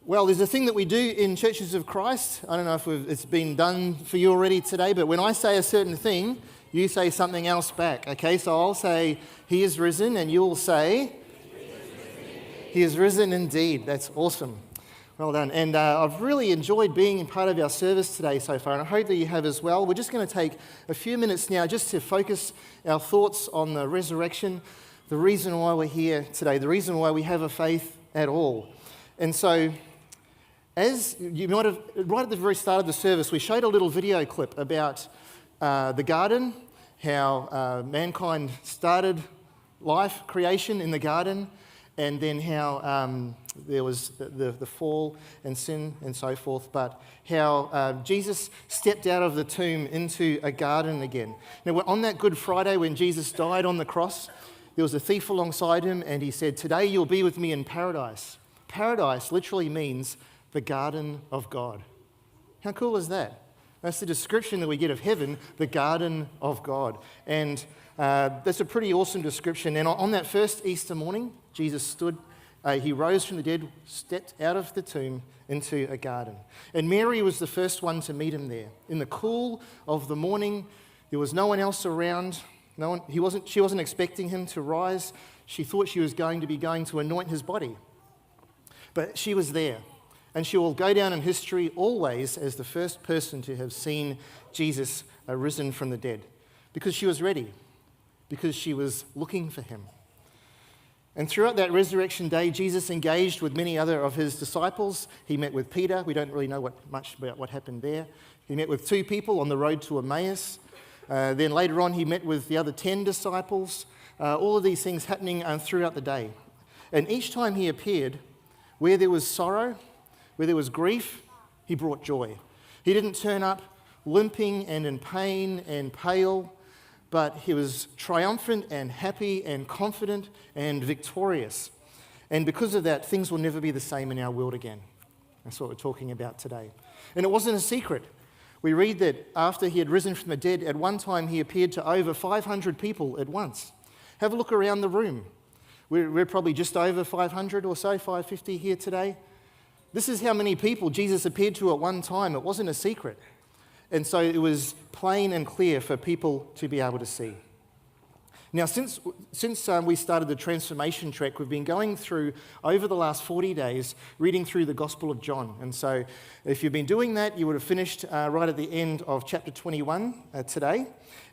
Well, there's a thing that we do in Churches of Christ. I don't know if it's been done for you already today, but when I say a certain thing, you say something else back, okay? So I'll say, "He is risen," and you'll say, "He is risen indeed." That's awesome. Well done. And I've really enjoyed being in part of our service today so far, and I hope that you have as well. We're just going to take a few minutes now just to focus our thoughts on the resurrection, the reason why we're here today, the reason why we have a faith at all. And so, as you might have, right at the very start of the service, we showed a little video clip about the garden, how mankind started life, creation in the garden, and then how there was the fall and sin and so forth, but how Jesus stepped out of the tomb into a garden again. Now, on that Good Friday when Jesus died on the cross, there was a thief alongside him, and he said, "Today you'll be with me in paradise." Paradise literally means the garden of God. How cool is that? That's the description that we get of heaven, the garden of God. And that's a pretty awesome description. And on that first Easter morning, Jesus stood, he rose from the dead, stepped out of the tomb into a garden. And Mary was the first one to meet him there. In the cool of the morning, there was no one else around. She wasn't expecting him to rise. She thought she was going to anoint his body. But she was there. And she will go down in history always as the first person to have seen Jesus risen from the dead. Because she was ready. Because she was looking for him. And throughout that resurrection day, Jesus engaged with many other of his disciples. He met with Peter. We don't really know much about what happened there. He met with 2 people on the road to Emmaus. Then later on, he met with the other 10 disciples. All of these things happening throughout the day. And each time he appeared, where there was sorrow, where there was grief, he brought joy. He didn't turn up limping and in pain and pale, but he was triumphant and happy and confident and victorious. And because of that, things will never be the same in our world again. That's what we're talking about today. And it wasn't a secret. We read that after he had risen from the dead, at one time he appeared to over 500 people at once. Have a look around the room. We're probably just over 500 or so, 550 here today. This is how many people Jesus appeared to at one time. It wasn't a secret. And so it was plain and clear for people to be able to see. Now, since we started the transformation trek, we've been going through, over the last 40 days, reading through the Gospel of John. And so if you've been doing that, you would have finished right at the end of chapter 21 today.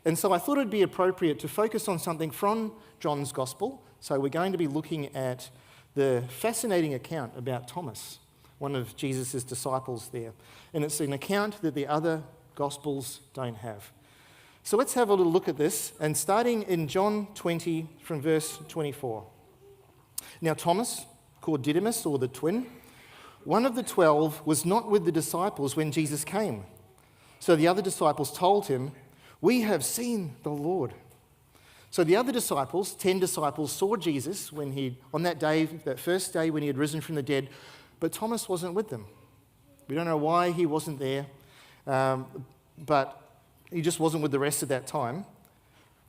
And so I thought it'd be appropriate to focus on something from John's Gospel. So we're going to be looking at the fascinating account about Thomas, one of Jesus' disciples there. And it's an account that the other Gospels don't have. So let's have a little look at this, and starting in John 20 from verse 24. Now Thomas, called Didymus, or the twin, one of the 12, was not with the disciples when Jesus came. So the other disciples told him, "We have seen the Lord." So the other disciples, 10 disciples, saw Jesus on that day, that first day when he had risen from the dead, but Thomas wasn't with them. We don't know why he wasn't there, but he just wasn't with the rest at that time.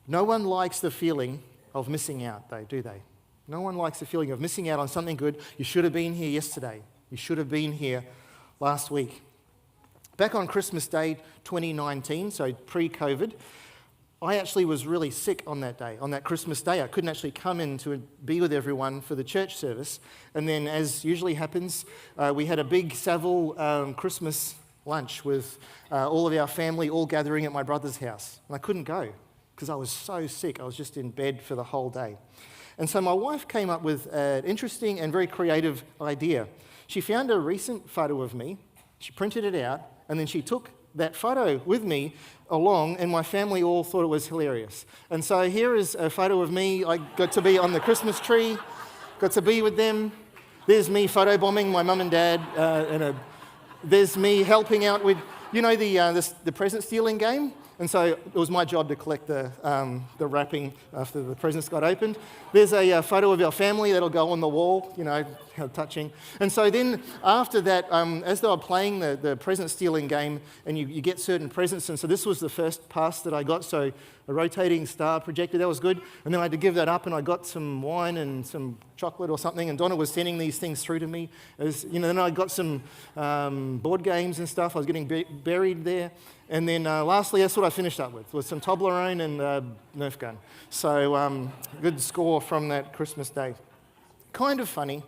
No one likes the feeling of missing out, though, do they? No one likes the feeling of missing out on something good. You should have been here yesterday. You should have been here last week. Back on Christmas Day 2019, so pre-COVID, I actually was really sick on that day, on that Christmas Day. I couldn't actually come in to be with everyone for the church service. And then, as usually happens, we had a big Savill Christmas lunch with all of our family all gathering at my brother's house. And I couldn't go because I was so sick. I was just in bed for the whole day. And so my wife came up with an interesting and very creative idea. She found a recent photo of me, she printed it out, and then she took that photo with me along, and my family all thought it was hilarious. And so here is a photo of me. I got to be on the Christmas tree, got to be with them. There's me photobombing my mum and dad, there's me helping out with, the present stealing game. And so it was my job to collect the wrapping after the presents got opened. There's a photo of our family that'll go on the wall, how touching. And so then after that, as they were playing the present stealing game, and you get certain presents, and so this was the first pass that I got, so a rotating star projector, that was good. And then I had to give that up, and I got some wine and some chocolate or something, and Donna was sending these things through to me. Then I got some board games and stuff. I was getting buried there. And then lastly, that's what I finished up with, was some Toblerone and Nerf gun. So good score from that Christmas day. Kind of funny,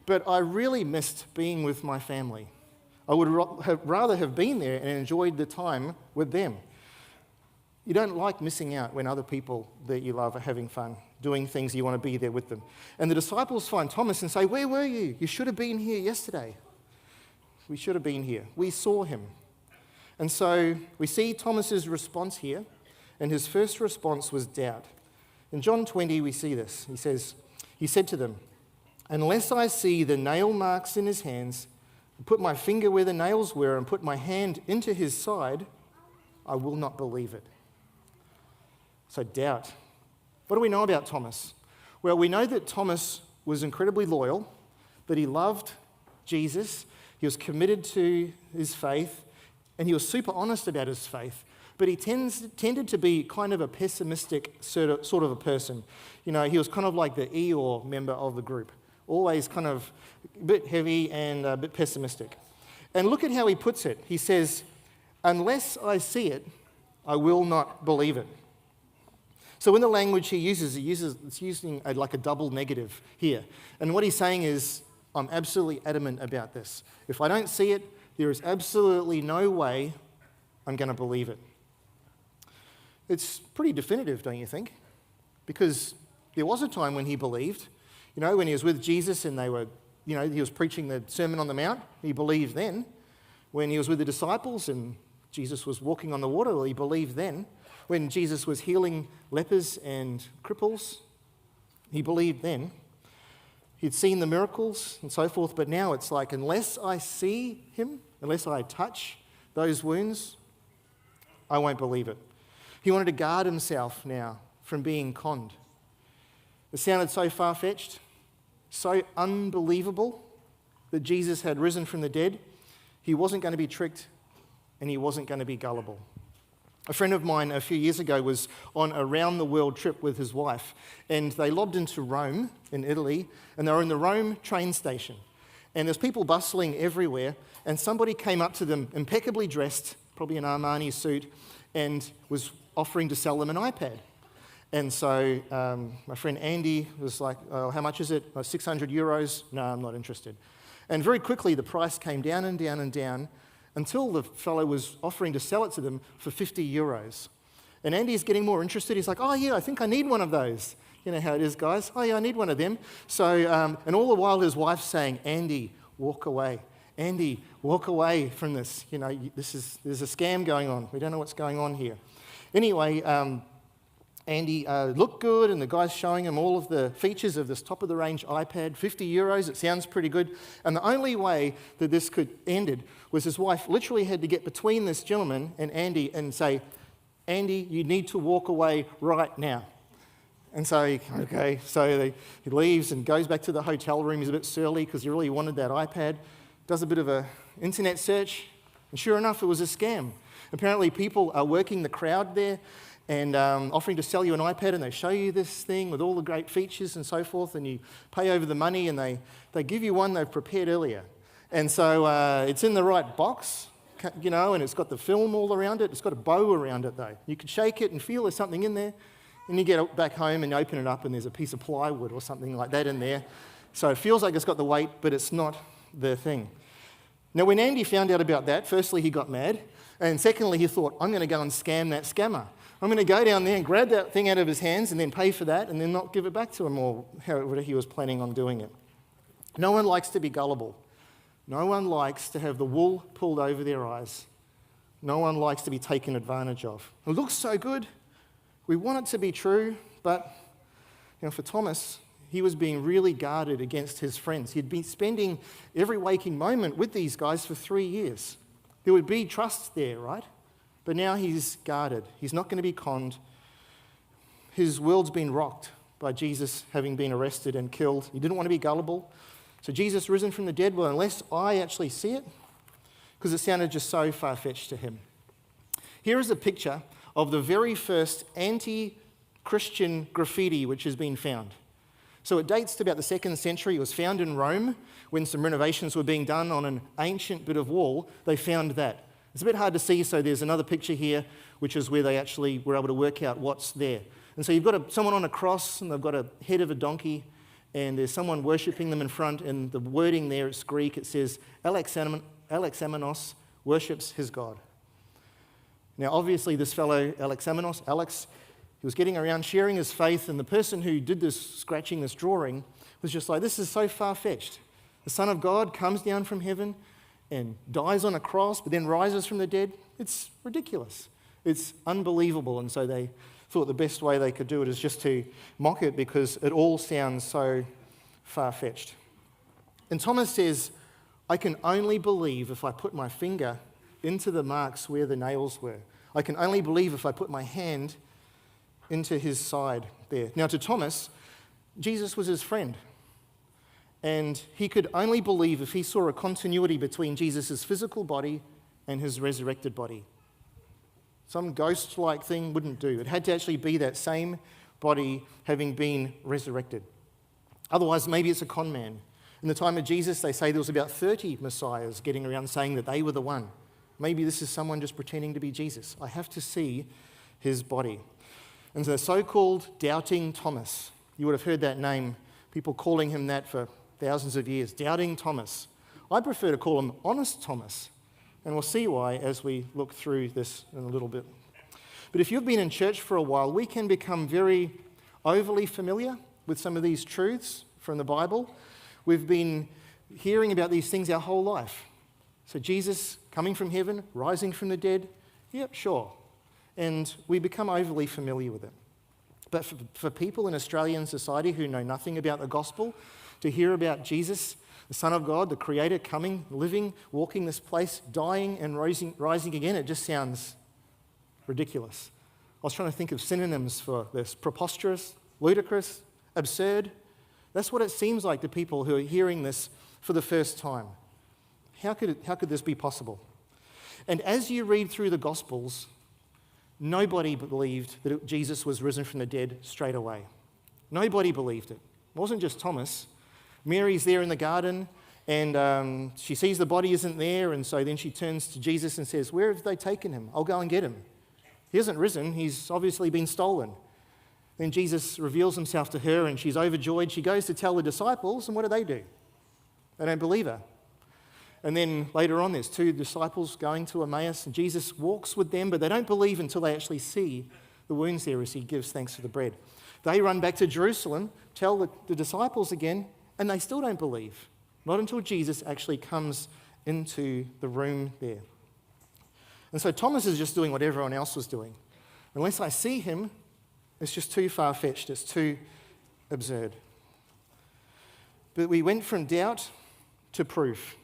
but I really missed being with my family. I would rather have been there and enjoyed the time with them. You don't like missing out when other people that you love are having fun, doing things you want to be there with them. And the disciples find Thomas and say, "Where were you? You should have been here yesterday." We should have been here. We saw him. And so we see Thomas's response here, and his first response was doubt. In John 20, we see this. He said to them, "Unless I see the nail marks in his hands, and put my finger where the nails were, and put my hand into his side, I will not believe it." So doubt. What do we know about Thomas? Well, we know that Thomas was incredibly loyal, that he loved Jesus, he was committed to his faith, and he was super honest about his faith, but he tended to be kind of a pessimistic sort of a person. He was kind of like the Eeyore member of the group, always kind of a bit heavy and a bit pessimistic. And look at how he puts it. He says, "Unless I see it, I will not believe it." So in the language it's using like a double negative here. And what he's saying is, I'm absolutely adamant about this. If I don't see it, there is absolutely no way I'm going to believe it. It's pretty definitive, don't you think? Because there was a time when he believed, when he was with Jesus and he was preaching the Sermon on the Mount, he believed then. When he was with the disciples and Jesus was walking on the water, he believed then. When Jesus was healing lepers and cripples, he believed then. He'd seen the miracles and so forth, but now it's like, unless I see him, unless I touch those wounds, I won't believe it. He wanted to guard himself now from being conned. It sounded so far-fetched, so unbelievable that Jesus had risen from the dead. He wasn't going to be tricked, and he wasn't going to be gullible. A friend of mine a few years ago was on a round-the-world trip with his wife, and they lobbed into Rome in Italy, and they were in the Rome train station. And there's people bustling everywhere, and somebody came up to them, impeccably dressed, probably an Armani suit, and was offering to sell them an iPad. And so my friend Andy was like, "Oh, how much is it?" "Oh, 600 euros. "No, I'm not interested." And very quickly the price came down and down and down, until the fellow was offering to sell it to them for 50 euros. And Andy's getting more interested. He's like, "Oh yeah, I think I need one of those." You know how it is, guys. "Oh yeah, I need one of them." So, and all the while his wife's saying, "Andy, walk away. Andy, walk away from this. There's a scam going on. We don't know what's going on here." Anyway, Andy looked good, and the guy's showing him all of the features of this top-of-the-range iPad, 50 euros, it sounds pretty good. And the only way that this could ended was his wife literally had to get between this gentleman and Andy and say, "Andy, you need to walk away right now." And so, okay, so he leaves and goes back to the hotel room. He's a bit surly because he really wanted that iPad. Does a bit of an internet search, and sure enough, it was a scam. Apparently, people are working the crowd there and offering to sell you an iPad, and they show you this thing with all the great features and so forth, and you pay over the money, and they give you one they've prepared earlier. And so it's in the right box, and it's got the film all around it. It's got a bow around it, though. You can shake it and feel there's something in there, and you get it back home and you open it up, and there's a piece of plywood or something like that in there. So it feels like it's got the weight, but it's not the thing. Now, when Andy found out about that, firstly, he got mad, and secondly, he thought, "I'm going to go and scam that scammer. I'm going to go down there and grab that thing out of his hands and then pay for that and then not give it back to him," or however he was planning on doing it. No one likes to be gullible. No one likes to have the wool pulled over their eyes. No one likes to be taken advantage of. It looks so good. We want it to be true, but for Thomas, he was being really guarded against his friends. He'd been spending every waking moment with these guys for 3 years. There would be trust there, right? But now he's guarded. He's not going to be conned. His world's been rocked by Jesus having been arrested and killed. He didn't want to be gullible. So Jesus risen from the dead, well, unless I actually see it, because it sounded just so far-fetched to him. Here is a picture of the very first anti-Christian graffiti which has been found. So it dates to about the 2nd century. It was found in Rome when some renovations were being done on an ancient bit of wall. They found that. It's a bit hard to see, so there's another picture here, which is where they actually were able to work out what's there. And so you've got someone on a cross, and they've got a head of a donkey, and there's someone worshipping them in front, and the wording there, it's Greek, it says, Alexamenos worships his God. Now, obviously, this fellow, Alex, he was getting around sharing his faith, and the person who did this, scratching this drawing, was just like, this is so far-fetched. The Son of God comes down from heaven and dies on a cross, but then rises from the dead. It's ridiculous. It's unbelievable, and so they thought the best way they could do it is just to mock it because it all sounds so far-fetched. And Thomas says, I can only believe if I put my finger into the marks where the nails were. I can only believe if I put my hand into his side there. Now, to Thomas, Jesus was his friend. And he could only believe if he saw a continuity between Jesus' physical body and his resurrected body. Some ghost-like thing wouldn't do. It had to actually be that same body having been resurrected. Otherwise, maybe it's a con man. In the time of Jesus, they say there was about 30 messiahs getting around saying that they were the one. Maybe this is someone just pretending to be Jesus. I have to see his body. And so the so-called doubting Thomas, you would have heard that name, people calling him that for thousands of years, doubting Thomas. I prefer to call him honest Thomas, and we'll see why as we look through this in a little bit. But if you've been in church for a while, we can become very overly familiar with some of these truths from the Bible. We've been hearing about these things our whole life. So Jesus coming from heaven, rising from the dead, yep, sure. And we become overly familiar with it. But for people in Australian society who know nothing about the gospel, to hear about Jesus, the Son of God, the Creator, coming, living, walking this place, dying and rising again, it just sounds ridiculous. I was trying to think of synonyms for this. Preposterous, ludicrous, absurd. That's what it seems like to people who are hearing this for the first time. How could this be possible? And as you read through the Gospels, nobody believed that Jesus was risen from the dead straight away. Nobody believed it. It wasn't just Thomas. Mary's there in the garden, and she sees the body isn't there, and so then she turns to Jesus and says, where have they taken him? I'll go and get him. He hasn't risen. He's obviously been stolen. Then Jesus reveals himself to her, and she's overjoyed. She goes to tell the disciples, and what do? They don't believe her. And then later on, there's 2 disciples going to Emmaus, and Jesus walks with them, but they don't believe until they actually see the wounds there as he gives thanks for the bread. They run back to Jerusalem, tell the disciples again, and they still don't believe. Not until Jesus actually comes into the room there. And so Thomas is just doing what everyone else was doing. Unless I see him, it's just too far-fetched, it's too absurd. But we went from doubt to proof.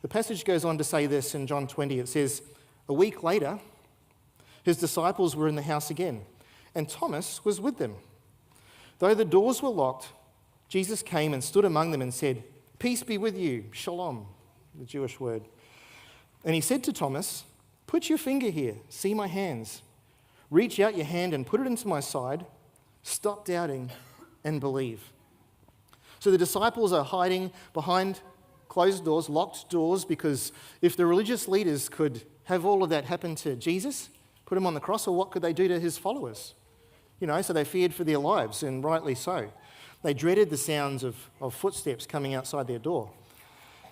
The passage goes on to say this in John 20. It says, a week later, his disciples were in the house again, and Thomas was with them. Though the doors were locked, Jesus came and stood among them and said, peace be with you, shalom, the Jewish word. And he said to Thomas, put your finger here, see my hands. Reach out your hand and put it into my side. Stop doubting and believe. So the disciples are hiding behind closed doors, locked doors, because if the religious leaders could have all of that happen to Jesus, put him on the cross, or what could they do to his followers? So they feared for their lives, and rightly so. They dreaded the sounds of footsteps coming outside their door.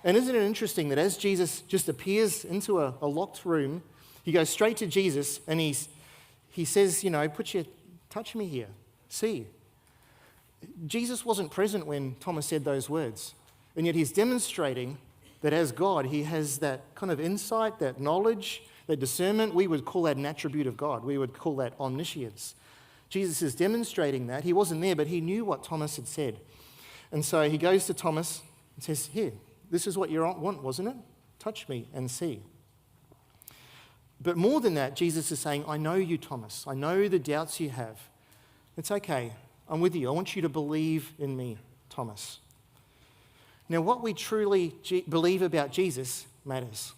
And isn't it interesting that as Jesus just appears into a locked room, he goes straight to Jesus and he says, touch me here, see. Jesus wasn't present when Thomas said those words. And yet he's demonstrating that as God, he has that kind of insight, that knowledge, that discernment. We would call that an attribute of God. We would call that omniscience. Jesus is demonstrating that. He wasn't there, but he knew what Thomas had said. And so he goes to Thomas and says, here, this is what you want, wasn't it? Touch me and see. But more than that, Jesus is saying, I know you, Thomas. I know the doubts you have. It's okay. I'm with you. I want you to believe in me, Thomas. Now, what we truly believe about Jesus matters.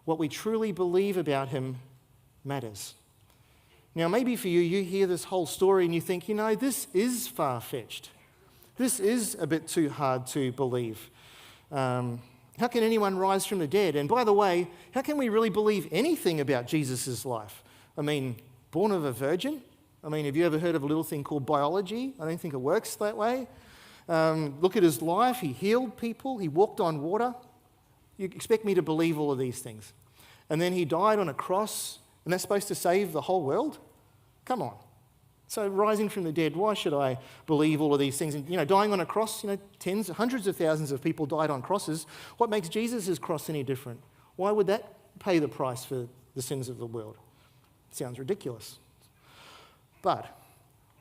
What we truly believe about him matters. Now, maybe for you, you hear this whole story and you think, this is far-fetched. This is a bit too hard to believe. How can anyone rise from the dead? And by the way, how can we really believe anything about Jesus' life? I mean, born of a virgin? Have you ever heard of a little thing called biology? I don't think it works that way. Look at his life. He healed people. He walked on water. You expect me to believe all of these things. And then he died on a cross, and that's supposed to save the whole world? Come on. So rising from the dead, why should I believe all of these things? And, dying on a cross, tens, hundreds of thousands of people died on crosses. What makes Jesus' cross any different? Why would that pay the price for the sins of the world? It sounds ridiculous. But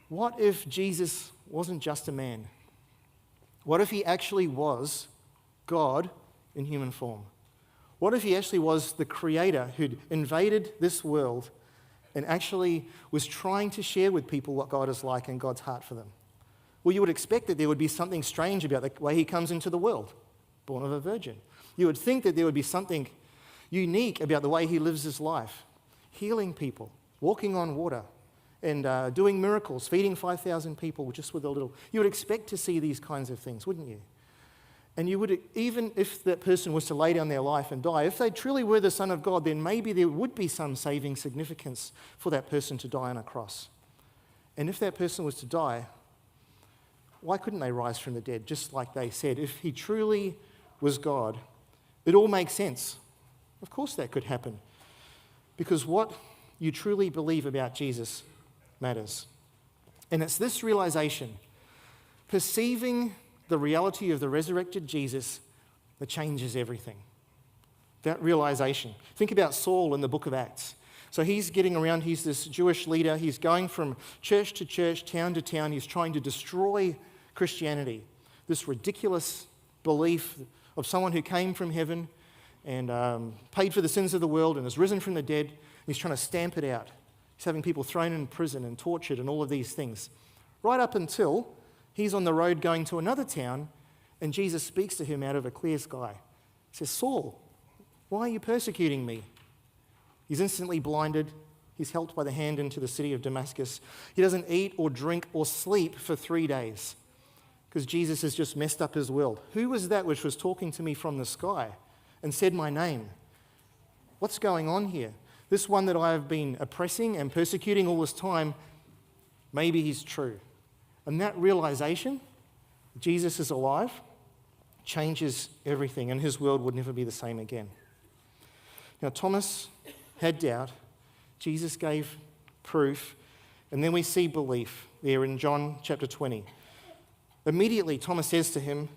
what if Jesus wasn't just a man? What if he actually was God in human form? What if he actually was the creator who'd invaded this world and actually was trying to share with people what God is like and God's heart for them? Well, you would expect that there would be something strange about the way he comes into the world, born of a virgin. You would think that there would be something unique about the way he lives his life, healing people, walking on water, and doing miracles, feeding 5,000 people just with a little. You would expect to see these kinds of things, wouldn't you? And you would, even if that person was to lay down their life and die, if they truly were the Son of God, then maybe there would be some saving significance for that person to die on a cross. And if that person was to die, why couldn't they rise from the dead, just like they said? If he truly was God, it all makes sense. Of course that could happen. Because what you truly believe about Jesus matters. And it's this realization, perceiving the reality of the resurrected Jesus, that changes everything. That realization. Think about Saul in the book of Acts. So he's getting around, he's this Jewish leader, he's going from church to church, town to town, he's trying to destroy Christianity. This ridiculous belief of someone who came from heaven and paid for the sins of the world and has risen from the dead. He's trying to stamp it out. He's having people thrown in prison and tortured and all of these things. Right up until he's on the road going to another town, and Jesus speaks to him out of a clear sky. He says, Saul, why are you persecuting me? He's instantly blinded. He's helped by the hand into the city of Damascus. He doesn't eat or drink or sleep for 3 days because Jesus has just messed up his world. Who was that which was talking to me from the sky and said my name? What's going on here? This one that I have been oppressing and persecuting all this time, maybe he's true. And that realization, Jesus is alive, changes everything, and his world would never be the same again. Now, Thomas had doubt. Jesus gave proof. And then we see belief there in John chapter 20. Immediately, Thomas says to him,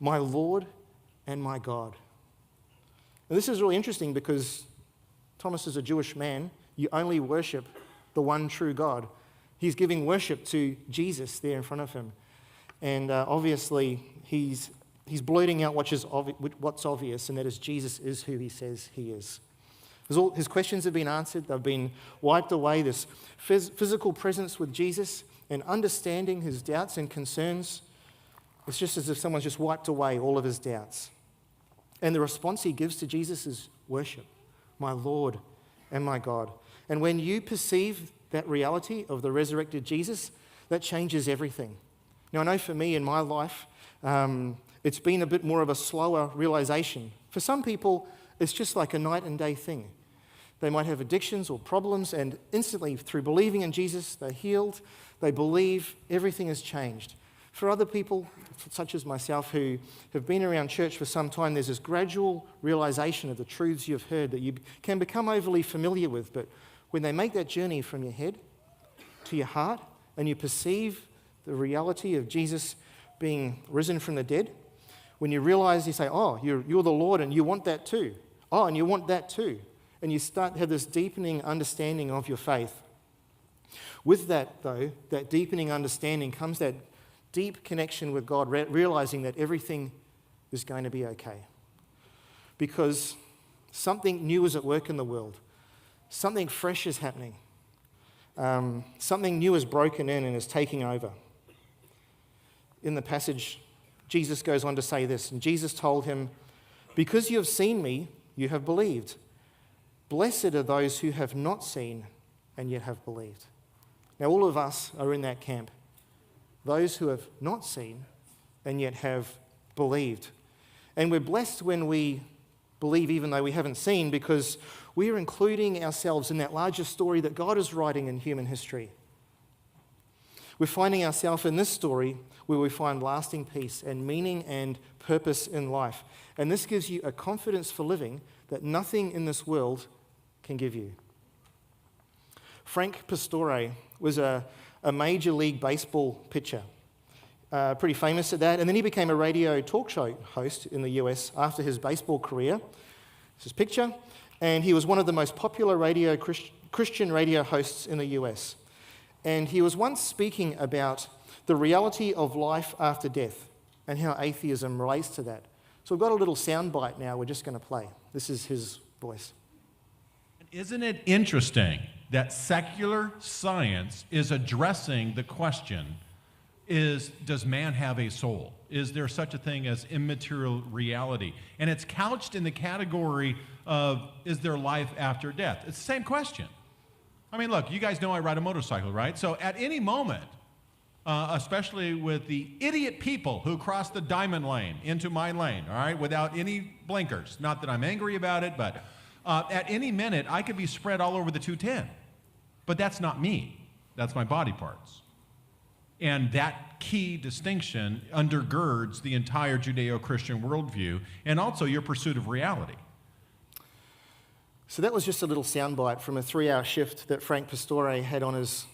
my Lord and my God. And this is really interesting because Thomas is a Jewish man. You only worship the one true God. He's giving worship to Jesus there in front of him. And obviously, he's blurting out what's obvious, and that is Jesus is who he says he is. His questions have been answered. They've been wiped away. This physical presence with Jesus and understanding his doubts and concerns, it's just as if someone's just wiped away all of his doubts. And the response he gives to Jesus is worship, my Lord and my God. And when you perceive that reality of the resurrected Jesus, that changes everything. Now, I know for me in my life, it's been a bit more of a slower realization. For some people, it's just like a night and day thing. They might have addictions or problems, and instantly, through believing in Jesus, they're healed, they believe, everything has changed. For other people, such as myself, who have been around church for some time, there's this gradual realization of the truths you've heard that you can become overly familiar with, but when they make that journey from your head to your heart, and you perceive the reality of Jesus being risen from the dead, when you realize, you say, oh, you're the Lord, and you want that too. Oh, and you want that too. And you start to have this deepening understanding of your faith. With that, though, that deepening understanding comes that deep connection with God, realizing that everything is going to be okay. Because something new is at work in the world. something fresh is happening. Something new is broken in and is taking over. In the passage, Jesus goes on to say this, and Jesus told him, "Because you have seen me, you have believed. Blessed are those who have not seen and yet have believed." Now, all of us are in that camp. Those who have not seen and yet have believed. And we're blessed when we believe even though we haven't seen, because we are including ourselves in that larger story that God is writing in human history. We're finding ourselves in this story where we find lasting peace and meaning and purpose in life. And this gives you a confidence for living that nothing in this world can give you. Frank Pastore was a Major League Baseball pitcher, pretty famous at that. And then he became a radio talk show host in the US after his baseball career. This is his picture. And he was one of the most popular Christian radio hosts in the US. And he was once speaking about the reality of life after death and how atheism relates to that. So we've got a little soundbite now we're just going to play. This is his voice. Isn't it interesting that secular science is addressing the question, does man have a soul? Is there such a thing as immaterial reality? And it's couched in the category of, is there life after death? It's the same question. I mean, look, you guys know I ride a motorcycle, right? So at any moment, especially with the idiot people who cross the diamond lane into my lane, all right, without any blinkers. Not that I'm angry about it, but at any minute, I could be spread all over the 210. But that's not me. That's my body parts. And that key distinction undergirds the entire Judeo-Christian worldview and also your pursuit of reality. So that was just a little soundbite from a 3-hour shift that Frank Pastore had on his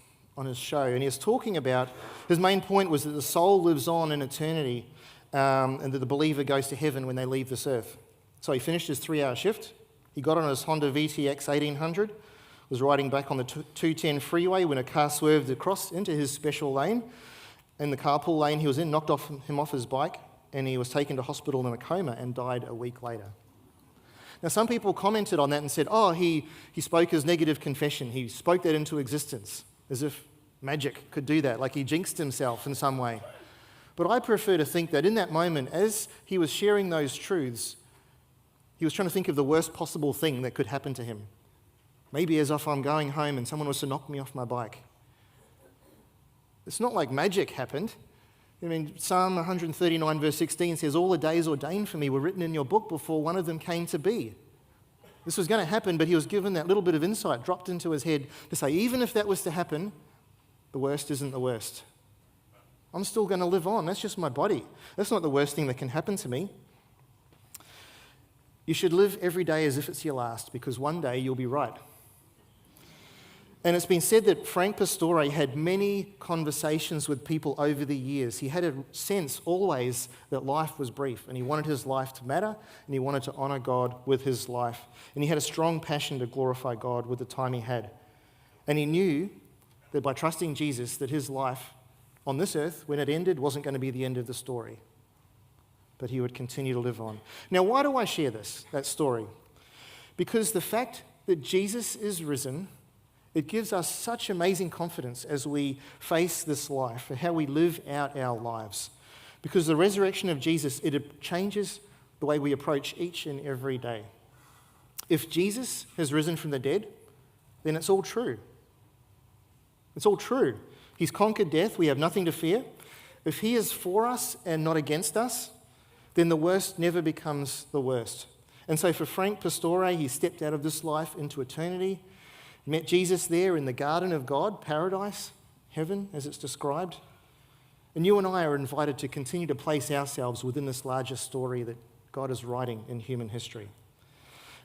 show. And he was talking about, his main point was that the soul lives on in eternity and that the believer goes to heaven when they leave this earth. So he finished his 3-hour shift. He got on his Honda VTX 1800, was riding back on the 210 freeway when a car swerved across into his special lane. In the carpool lane he was in, knocked him off his bike, and he was taken to hospital in a coma and died a week later. Now, some people commented on that and said, oh, he spoke his negative confession. He spoke that into existence, as if magic could do that, like he jinxed himself in some way. But I prefer to think that in that moment, as he was sharing those truths, he was trying to think of the worst possible thing that could happen to him. Maybe as if I'm going home and someone was to knock me off my bike. It's not like magic happened. I mean, Psalm 139 verse 16 says, all the days ordained for me were written in your book before one of them came to be. This was going to happen, but he was given that little bit of insight dropped into his head to say, even if that was to happen, the worst isn't the worst. I'm still going to live on. That's just my body. That's not the worst thing that can happen to me. You should live every day as if it's your last, because one day you'll be right. And it's been said that Frank Pastore had many conversations with people over the years. He had a sense always that life was brief, and he wanted his life to matter, and he wanted to honour God with his life. And he had a strong passion to glorify God with the time he had. And he knew that by trusting Jesus, that his life on this earth, when it ended, wasn't going to be the end of the story, but he would continue to live on. Now, why do I share that story? Because the fact that Jesus is risen, it gives us such amazing confidence as we face this life and how we live out our lives. Because the resurrection of Jesus, it changes the way we approach each and every day. If Jesus has risen from the dead, then it's all true. It's all true. He's conquered death. We have nothing to fear. If he is for us and not against us, then the worst never becomes the worst. And so for Frank Pastore, he stepped out of this life into eternity, met Jesus there in the garden of God, paradise, heaven as it's described. And you and I are invited to continue to place ourselves within this larger story that God is writing in human history.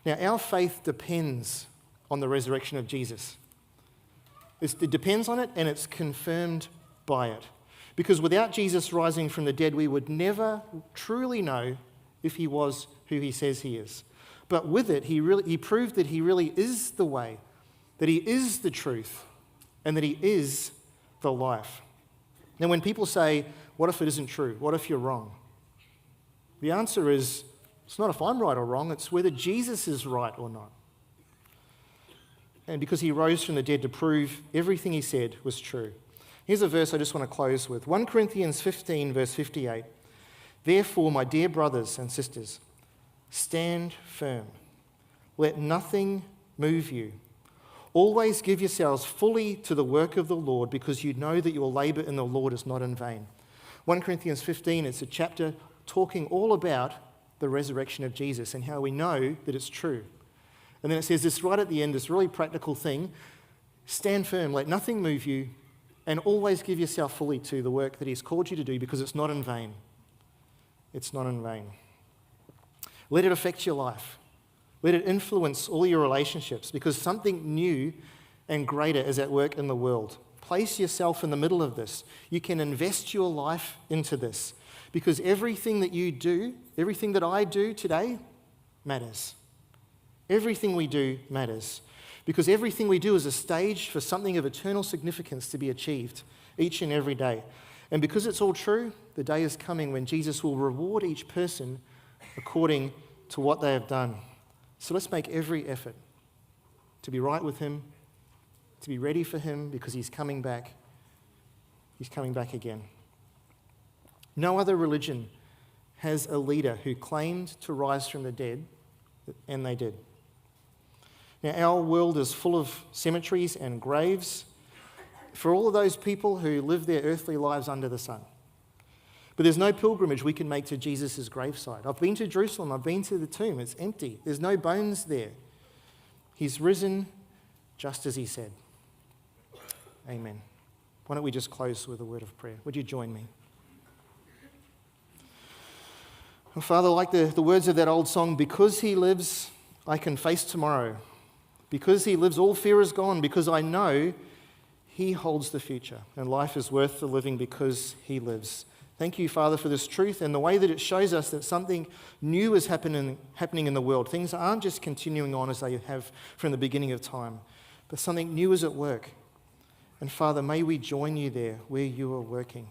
Now, our faith depends on the resurrection of Jesus. It depends on it, and it's confirmed by it. Because without Jesus rising from the dead, we would never truly know if he was who he says he is. But with it, he proved that he really is the way, that he is the truth, and that he is the life. Now, when people say, what if it isn't true? What if you're wrong? The answer is, it's not if I'm right or wrong, it's whether Jesus is right or not. and because he rose from the dead to prove everything he said was true. Here's a verse I just want to close with. 1 Corinthians 15, verse 58. Therefore, my dear brothers and sisters, stand firm. Let nothing move you. Always give yourselves fully to the work of the Lord, because you know that your labor in the Lord is not in vain. 1 Corinthians 15, it's a chapter talking all about the resurrection of Jesus and how we know that it's true. And then it says this right at the end, this really practical thing. Stand firm, let nothing move you, and always give yourself fully to the work that he's called you to do, because it's not in vain. It's not in vain. Let it affect your life. Let it influence all your relationships, because something new and greater is at work in the world. Place yourself in the middle of this. You can invest your life into this, because everything that you do, everything that I do today matters. Everything we do matters, because everything we do is a stage for something of eternal significance to be achieved each and every day. And because it's all true, the day is coming when Jesus will reward each person according to what they have done. So let's make every effort to be right with him, to be ready for him, because he's coming back. He's coming back again. No other religion has a leader who claimed to rise from the dead, and they did. Now, our world is full of cemeteries and graves for all of those people who live their earthly lives under the sun. But there's no pilgrimage we can make to Jesus' gravesite. I've been to Jerusalem, I've been to the tomb, it's empty. There's no bones there. He's risen just as he said. Amen. Why don't we just close with a word of prayer? Would you join me? Well, Father, like the words of that old song, because he lives, I can face tomorrow. Because he lives, all fear is gone, because I know he holds the future, and life is worth the living because he lives. Thank you, Father, for this truth and the way that it shows us that something new is happening in the world. Things aren't just continuing on as they have from the beginning of time, but something new is at work. And Father, may we join you there where you are working.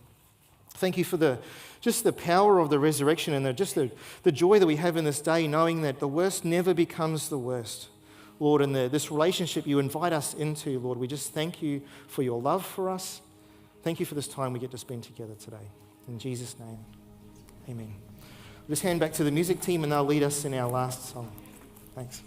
Thank you for the power of the resurrection and the joy that we have in this day, knowing that the worst never becomes the worst. Lord, and this relationship you invite us into, Lord, we just thank you for your love for us. Thank you for this time we get to spend together today. In Jesus' name, amen. I'll just hand back to the music team and they'll lead us in our last song. Thanks.